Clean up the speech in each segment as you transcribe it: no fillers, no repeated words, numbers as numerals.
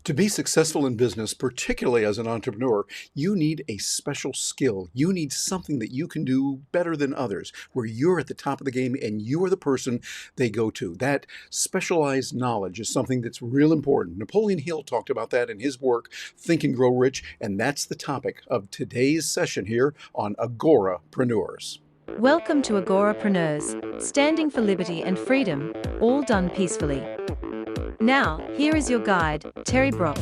To be successful in business, particularly as an entrepreneur, you need a special skill. You need something that you can do better than others, where you're at the top of the game and you are the person they go to. That specialized knowledge is something that's real important. Napoleon Hill talked about that in his work, Think and Grow Rich, and that's the topic of today's session here on Agorapreneurs. Welcome to Agorapreneurs, standing for liberty and freedom, all done peacefully. Now, here is your guide, Terry Brock.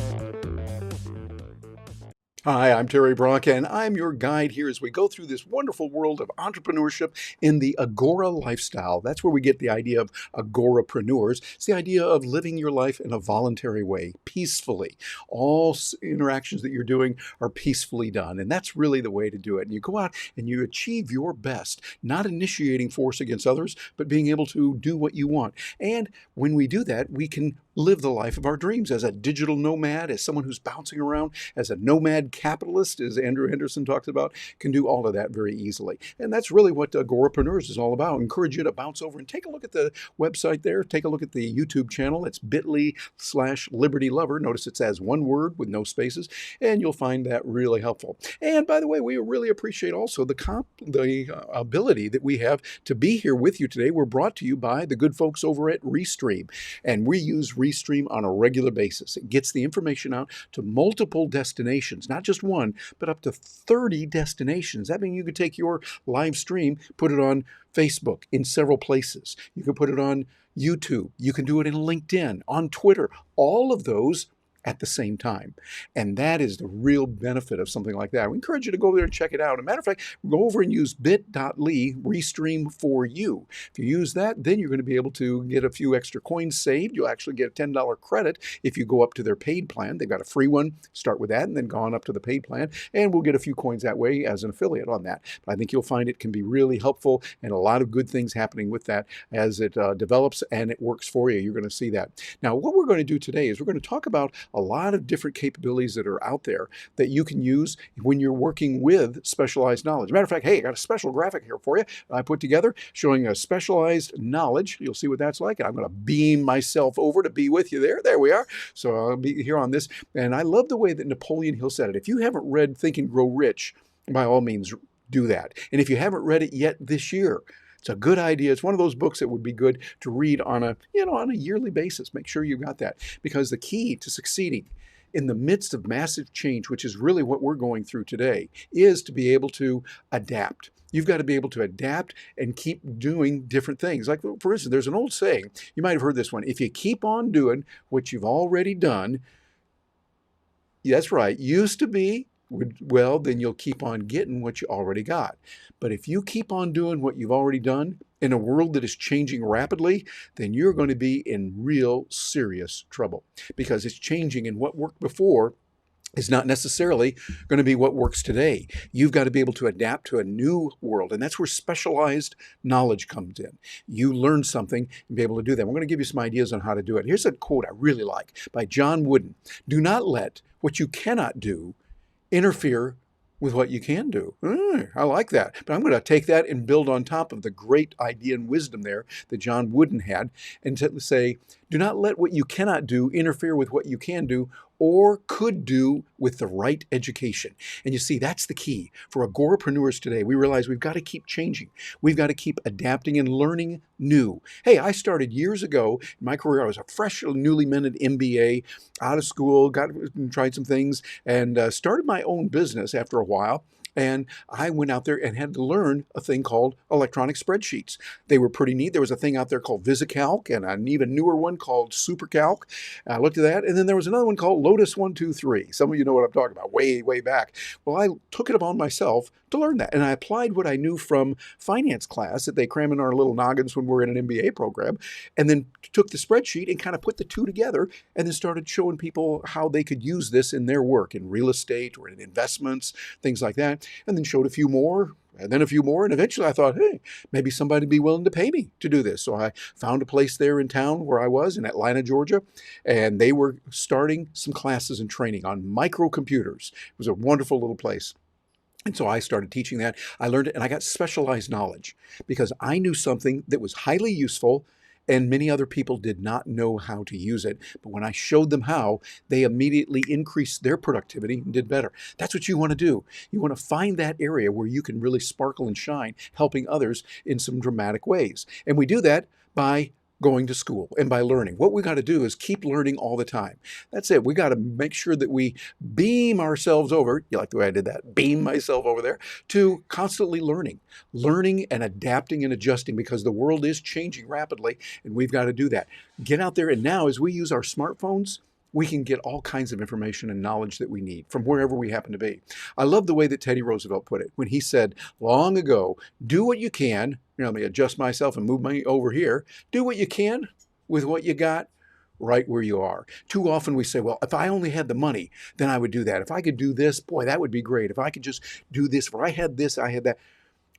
Hi, I'm Terry Brock, and I'm your guide here as we go through this wonderful world of entrepreneurship in the Agora lifestyle. That's where we get the idea of Agorapreneurs. It's the idea of living your life in a voluntary way, peacefully. All interactions that you're doing are peacefully done, and that's really the way to do it. And you go out and you achieve your best, not initiating force against others, but being able to do what you want. And when we do that, we can live the life of our dreams as a digital nomad, as someone who's bouncing around, as a nomad capitalist, as Andrew Henderson talks about, can do all of that very easily. And that's really what Agorapreneurs is all about. I encourage you to bounce over and take a look at the website there. Take a look at the YouTube channel. It's bit.ly/Liberty Lover. Notice it says one word with no spaces, and you'll find that really helpful. And by the way, we really appreciate also the ability that we have to be here with you today. We're brought to you by the good folks over at Restream, and we use Restream on a regular basis. It gets the information out to multiple destinations, not just one, but up to 30 destinations. That means you could take your live stream, put it on Facebook in several places. You can put it on YouTube. You can do it in LinkedIn, on Twitter, all of those at the same time. And that is the real benefit of something like that. We encourage you to go over there and check it out. As a matter of fact, go over and use bit.ly Restream for you. If you use that, then you're going to be able to get a few extra coins saved. You'll actually get a $10 credit if you go up to their paid plan. They've got a free one. Start with that and then go on up to the paid plan. And we'll get a few coins that way as an affiliate on that. But I think you'll find it can be really helpful and a lot of good things happening with that as it develops and it works for you. You're going to see that. Now, what we're going to do today is we're going to talk about a lot of different capabilities that are out there that you can use when you're working with specialized knowledge. Matter of fact, hey, I got a special graphic here for you I put together showing a specialized knowledge. You'll see what that's like. I'm going to beam myself over to be with you there. There we are. So I'll be here on this. And I love the way that Napoleon Hill said it. If you haven't read Think and Grow Rich, by all means, do that. And if you haven't read it yet this year, it's a good idea. It's one of those books that would be good to read on a yearly basis. Make sure you got that, because the key to succeeding in the midst of massive change, which is really what we're going through today, is to be able to adapt. You've got to be able to adapt and keep doing different things. Like, for instance, there's an old saying, you might have heard this one: if you keep on doing what you've already done, that's right, used to be, well, then you'll keep on getting what you already got. But if you keep on doing what you've already done in a world that is changing rapidly, then you're going to be in real serious trouble, because it's changing, and what worked before is not necessarily going to be what works today. You've got to be able to adapt to a new world, and that's where specialized knowledge comes in. You learn something and be able to do that. We're going to give you some ideas on how to do it. Here's a quote I really like by John Wooden: "Do not let what you cannot do interfere with what you can do." I like that. But I'm going to take that and build on top of the great idea and wisdom there that John Wooden had, and to say, do not let what you cannot do interfere with what you can do or could do with the right education. And you see, that's the key. For Agorapreneurs today, we realize we've got to keep changing. We've got to keep adapting and learning new. Hey, I started years ago in my career. I was a fresh, newly minted MBA, out of school, tried some things, and started my own business after a while. And I went out there and had to learn a thing called electronic spreadsheets. They were pretty neat. There was a thing out there called VisiCalc, and an even newer one called SuperCalc. I looked at that, and then there was another one called Lotus 123. Some of you know what I'm talking about, way, way back. Well, I took it upon myself to learn that, and I applied what I knew from finance class that they cram in our little noggins when we're in an MBA program, and then took the spreadsheet and kind of put the two together, and then started showing people how they could use this in their work, in real estate or in investments, things like that. And then showed a few more, and then a few more, and eventually I thought, hey, maybe somebody would be willing to pay me to do this. So I found a place there in town where I was, in Atlanta, Georgia, and they were starting some classes and training on microcomputers. It was a wonderful little place. And so I started teaching that. I learned it, and I got specialized knowledge because I knew something that was highly useful And many other people did not know how to use it. But when I showed them how, they immediately increased their productivity and did better. That's what you want to do. You want to find that area where you can really sparkle and shine, helping others in some dramatic ways. And we do that by going to school and by learning. What we got to do is keep learning all the time. That's it. We got to make sure that we beam ourselves over, you like the way I did that, beam myself over there, to constantly learning and adapting and adjusting, because the world is changing rapidly and we've got to do that. Get out there, and now as we use our smartphones, we can get all kinds of information and knowledge that we need from wherever we happen to be. I love the way that Teddy Roosevelt put it when he said long ago, do what you can. Let me adjust myself and move me over here. Do what you can with what you got right where you are. Too often we say, well, if I only had the money, then I would do that. If I could do this, boy, that would be great. If I could just do this, if I had this, I had that.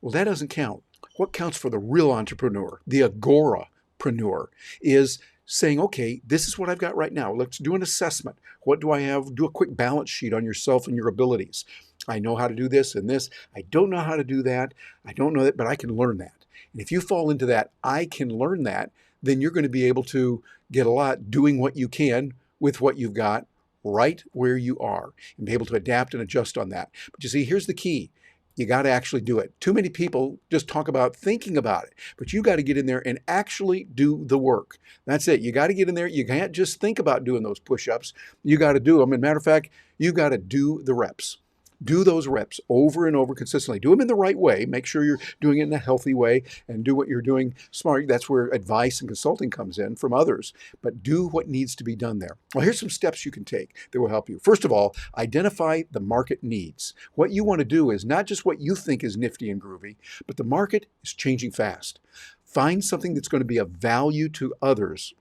Well, that doesn't count. What counts for the real entrepreneur, the agorapreneur, is saying, okay, this is what I've got right now. Let's do an assessment. What do I have? Do a quick balance sheet on yourself and your abilities. I know how to do this and this. I don't know how to do that. I don't know that, but I can learn that. And if you fall into that, I can learn that, then you're going to be able to get a lot doing what you can with what you've got right where you are and be able to adapt and adjust on that. But you see, here's the key. You got to actually do it. Too many people just talk about thinking about it, but you got to get in there and actually do the work. That's it. You got to get in there. You can't just think about doing those push-ups. You got to do them. As a matter of fact, you got to do the reps. Do those reps over and over consistently. Do them in the right way. Make sure you're doing it in a healthy way and do what you're doing smart. That's where advice and consulting comes in from others. But do what needs to be done there. Well, here's some steps you can take that will help you. First of all, identify the market needs. What you want to do is not just what you think is nifty and groovy, but the market is changing fast. Find something that's going to be of value to others.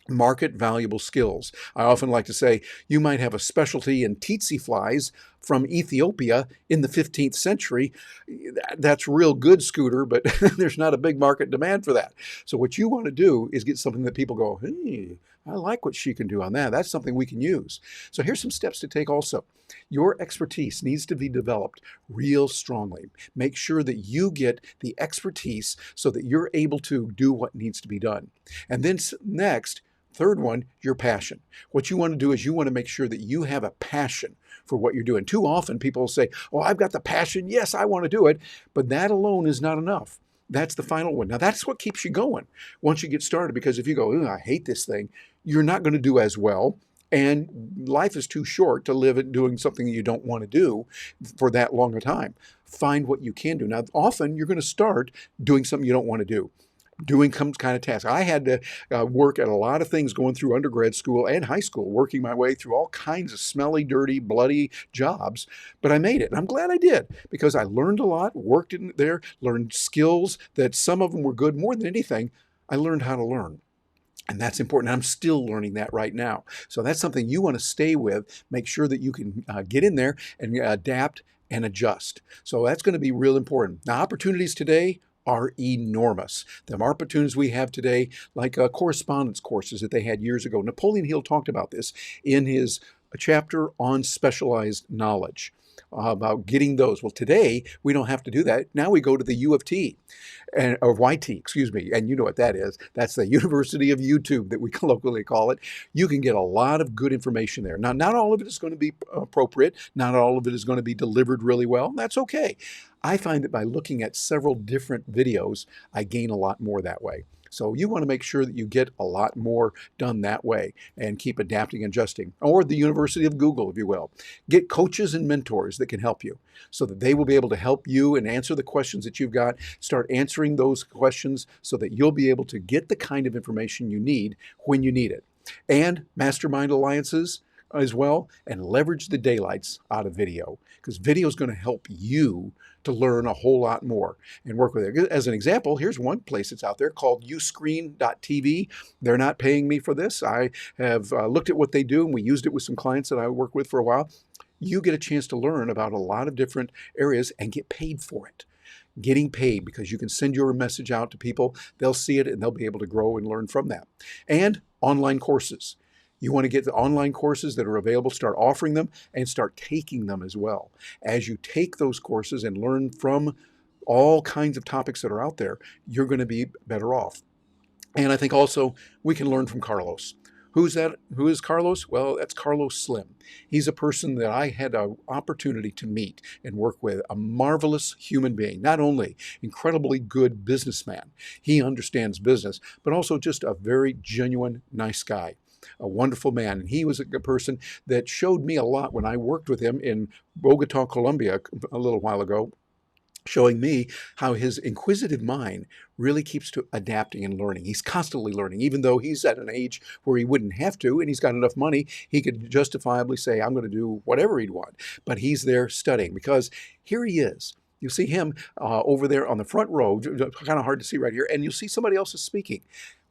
Market valuable skills. I often like to say you might have a specialty in tsetse flies from Ethiopia in the 15th century. That's real good, Scooter, but there's not a big market demand for that. So what you want to do is get something that people go, hey, I like what she can do on that. That's something we can use. So here's some steps to take also. Your expertise needs to be developed real strongly. Make sure that you get the expertise so that you're able to do what needs to be done. And then next, third one, your passion. What you want to do is you want to make sure that you have a passion for what you're doing. Too often people say, oh, I've got the passion. Yes, I want to do it. But that alone is not enough. That's the final one. Now, that's what keeps you going once you get started, because if you go, I hate this thing, you're not going to do as well. And life is too short to live it doing something you don't want to do for that long a time. Find what you can do. Now, often you're going to start doing something you don't want to do. Doing some kind of task. I had to work at a lot of things going through undergrad school and high school, working my way through all kinds of smelly, dirty, bloody jobs, but I made it. And I'm glad I did, because I learned a lot, worked in there, learned skills that some of them were good. More than anything, I learned how to learn. And that's important. I'm still learning that right now. So that's something you want to stay with. Make sure that you can get in there and adapt and adjust. So that's going to be real important. Now, opportunities today are enormous. The opportunities we have today, like correspondence courses that they had years ago. Napoleon Hill talked about this in his chapter on specialized knowledge, about getting those. Well, today we don't have to do that. Now we go to the U of T, or YT, excuse me, and you know what that is. That's the University of YouTube that we colloquially call it. You can get a lot of good information there. Now, not all of it is going to be appropriate. Not all of it is going to be delivered really well. That's okay. I find that by looking at several different videos, I gain a lot more that way. So you want to make sure that you get a lot more done that way and keep adapting and adjusting. Or the University of Google, if you will. Get coaches and mentors that can help you so that they will be able to help you and answer the questions that you've got. Start answering those questions so that you'll be able to get the kind of information you need when you need it. And mastermind alliances as well, and leverage the daylights out of video, because video is going to help you to learn a whole lot more and work with it. As an example, here's one place that's out there called uscreen.tv. They're not paying me for this. I have looked at what they do, and we used it with some clients that I work with for a while. You get a chance to learn about a lot of different areas and get paid for it. Getting paid, because you can send your message out to people, they'll see it and they'll be able to grow and learn from that. And online courses. You want to get the online courses that are available, start offering them and start taking them as well. As you take those courses and learn from all kinds of topics that are out there, you're going to be better off. And I think also we can learn from Carlos. Who's that? Who is Carlos? Well, that's Carlos Slim. He's a person that I had an opportunity to meet and work with, a marvelous human being, not only incredibly good businessman, he understands business, but also just a very genuine, nice guy, a wonderful man. And he was a person that showed me a lot when I worked with him in Bogota, Colombia, a little while ago, showing me how his inquisitive mind really keeps to adapting and learning. He's constantly learning, even though he's at an age where he wouldn't have to, and he's got enough money, he could justifiably say, I'm going to do whatever he'd want. But he's there studying because here he is. You see him over there on the front row, kind of hard to see right here, and you'll see somebody else is speaking.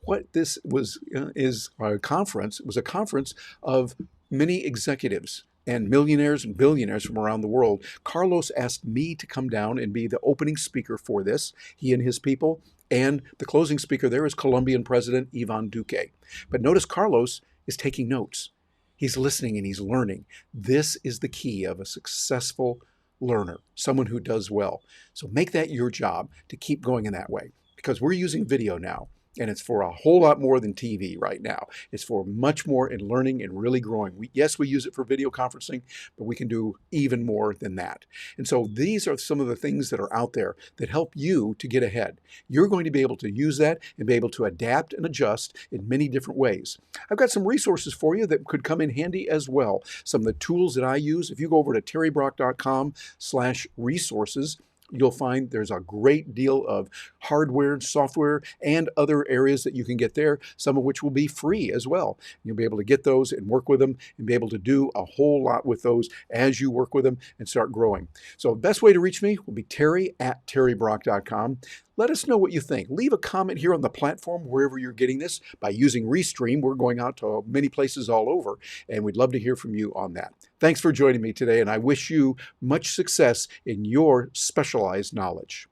What this was is a conference. It was a conference of many executives and millionaires and billionaires from around the world. Carlos asked me to come down and be the opening speaker for this, he and his people. And the closing speaker there is Colombian President Ivan Duque. But notice Carlos is taking notes. He's listening and he's learning. This is the key of a successful learner, someone who does well. So make that your job to keep going in that way, because we're using video now. And it's for a whole lot more than TV right now. It's for much more in learning and really growing. Yes, we use it for video conferencing, but we can do even more than that. And so these are some of the things that are out there that help you to get ahead. You're going to be able to use that and be able to adapt and adjust in many different ways. I've got some resources for you that could come in handy as well. Some of the tools that I use. If you go over to terrybrock.com/resources, you'll find there's a great deal of hardware, software, and other areas that you can get there, some of which will be free as well. You'll be able to get those and work with them and be able to do a whole lot with those as you work with them and start growing. So the best way to reach me will be terry@terrybrock.com. Let us know what you think. Leave a comment here on the platform wherever you're getting this. By using Restream, we're going out to many places all over, and we'd love to hear from you on that. Thanks for joining me today, and I wish you much success in your specialized knowledge.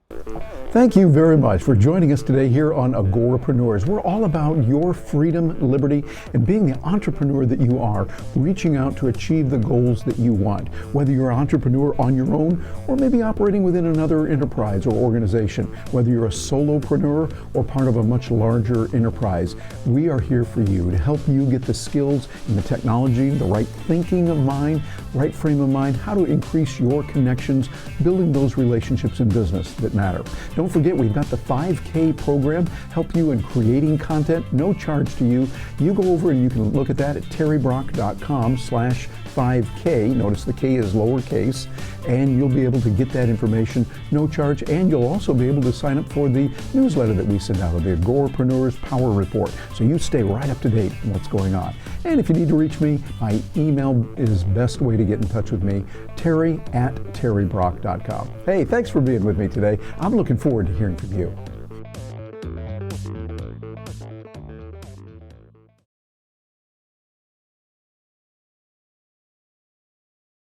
Thank you very much for joining us today here on Agorapreneurs. We're all about your freedom, liberty, and being the entrepreneur that you are, reaching out to achieve the goals that you want. Whether you're an entrepreneur on your own or maybe operating within another enterprise or organization, whether you're a solopreneur or part of a much larger enterprise, we are here for you to help you get the skills and the technology, the right thinking of mind, right frame of mind, how to increase your connections, building those relationships in business that matter. Don't forget, we've got the 5K program, help you in creating content, no charge to you. You go over and you can look at that at terrybrock.com/5K. Notice the K is lowercase, and you'll be able to get that information, no charge, and you'll also be able to sign up for the newsletter that we send out, the Agorapreneurs Power Report, so you stay right up to date on what's going on. And if you need to reach me, my email is best way to get in touch with me, terry@terrybrock.com. Hey, thanks for being with me today. I'm looking forward to hearing from you.